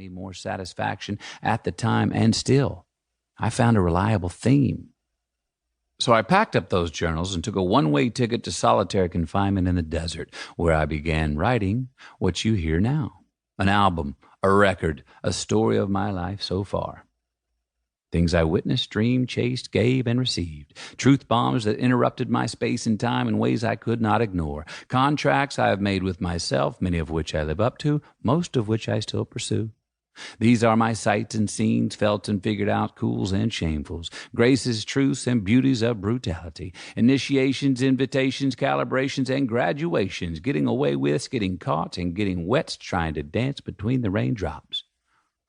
me more satisfaction at the time, and still, I found a reliable theme. So I packed up those journals and took a one-way ticket to solitary confinement in the desert, where I began writing what you hear now. An album, a record, a story of my life so far. Things I witnessed, dreamed, chased, gave, and received. Truth bombs that interrupted my space and time in ways I could not ignore. Contracts I have made with myself, many of which I live up to, most of which I still pursue. These are my sights and scenes, felt and figured out, cools and shamefuls, graces, truths, and beauties of brutality, initiations, invitations, calibrations, and graduations, getting away with, getting caught, and getting wet, trying to dance between the raindrops.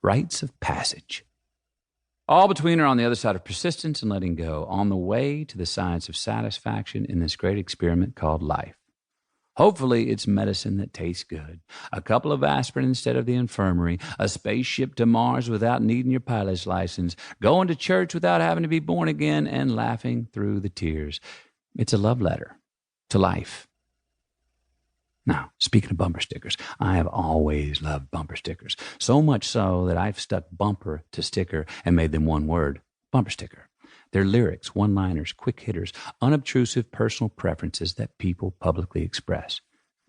Rites of passage. All between are on the other side of persistence and letting go, on the way to the science of satisfaction in this great experiment called life. Hopefully, it's medicine that tastes good. A couple of aspirin instead of the infirmary, a spaceship to Mars without needing your pilot's license, going to church without having to be born again, and laughing through the tears. It's a love letter to life. Now, speaking of bumper stickers, I have always loved bumper stickers, so much so that I've stuck bumper to sticker and made them one word, bumper sticker. They're lyrics, one-liners, quick hitters, unobtrusive personal preferences that people publicly express.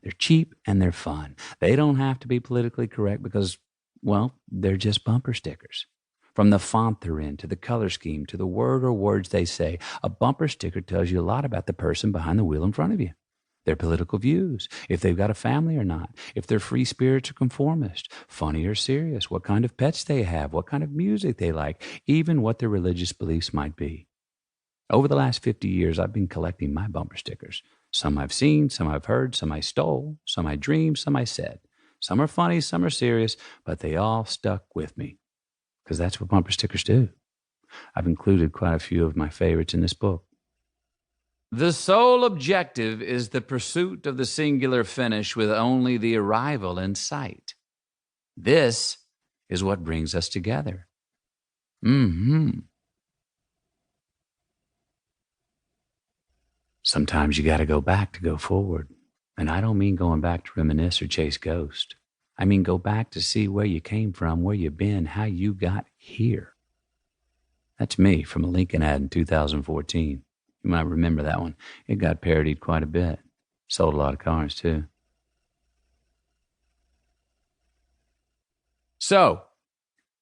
They're cheap and they're fun. They don't have to be politically correct because, well, they're just bumper stickers. From the font they're in, to the color scheme, to the word or words they say, a bumper sticker tells you a lot about the person behind the wheel in front of you. Their political views, if they've got a family or not, if they're free spirits or conformist, funny or serious, what kind of pets they have, what kind of music they like, even what their religious beliefs might be. Over the last 50 years, I've been collecting my bumper stickers. Some I've seen, some I've heard, some I stole, some I dreamed, some I said. Some are funny, some are serious, but they all stuck with me, because that's what bumper stickers do. I've included quite a few of my favorites in this book. The sole objective is the pursuit of the singular finish with only the arrival in sight. This is what brings us together. Sometimes you got to go back to go forward. And I don't mean going back to reminisce or chase ghosts. I mean go back to see where you came from, where you've been, how you got here. That's me from a Lincoln ad in 2014. You might remember that one. It got parodied quite a bit. Sold a lot of cars, too. So,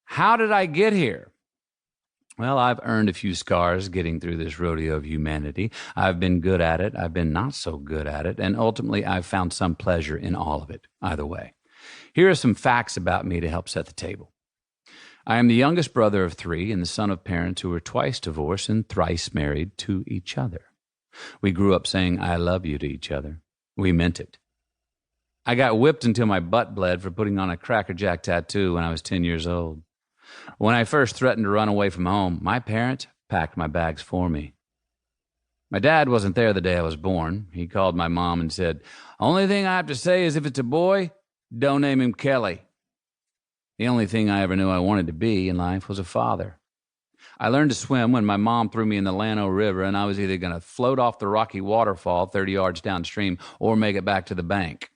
how did I get here? Well, I've earned a few scars getting through this rodeo of humanity. I've been good at it. I've been not so good at it. And ultimately, I've found some pleasure in all of it, either way. Here are some facts about me to help set the table. I am the youngest brother of 3 and the son of parents who were twice divorced and thrice married to each other. We grew up saying, "I love you" to each other. We meant it. I got whipped until my butt bled for putting on a Cracker Jack tattoo when I was 10 years old. When I first threatened to run away from home, my parents packed my bags for me. My dad wasn't there the day I was born. He called my mom and said, "Only thing I have to say is if it's a boy, don't name him Kelly." The only thing I ever knew I wanted to be in life was a father. I learned to swim when my mom threw me in the Llano River, and I was either going to float off the rocky waterfall 30 yards downstream or make it back to the bank.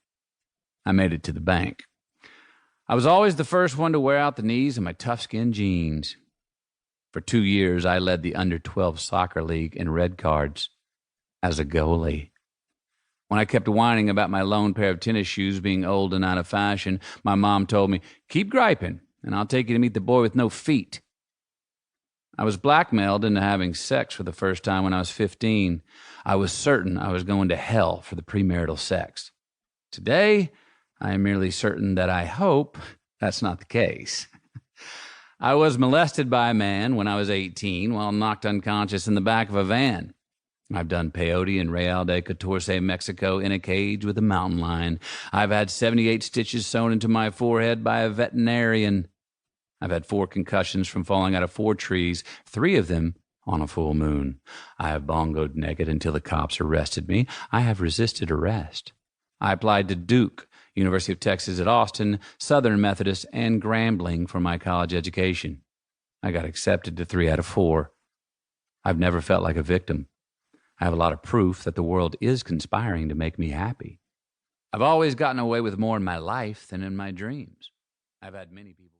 I made it to the bank. I was always the first one to wear out the knees in my tough-skin jeans. For 2 years, I led the under-12 soccer league in red cards as a goalie. When I kept whining about my lone pair of tennis shoes being old and out of fashion, my mom told me, "Keep griping, and I'll take you to meet the boy with no feet." I was blackmailed into having sex for the first time when I was 15. I was certain I was going to hell for the premarital sex. Today, I am merely certain that I hope that's not the case. I was molested by a man when I was 18 while knocked unconscious in the back of a van. I've done peyote in Real de Catorce, Mexico, in a cage with a mountain lion. I've had 78 stitches sewn into my forehead by a veterinarian. I've had 4 concussions from falling out of 4 trees, 3 of them on a full moon. I have bongoed naked until the cops arrested me. I have resisted arrest. I applied to Duke, University of Texas at Austin, Southern Methodist, and Grambling for my college education. I got accepted to 3 out of 4. I've never felt like a victim. I have a lot of proof that the world is conspiring to make me happy. I've always gotten away with more in my life than in my dreams. I've had many people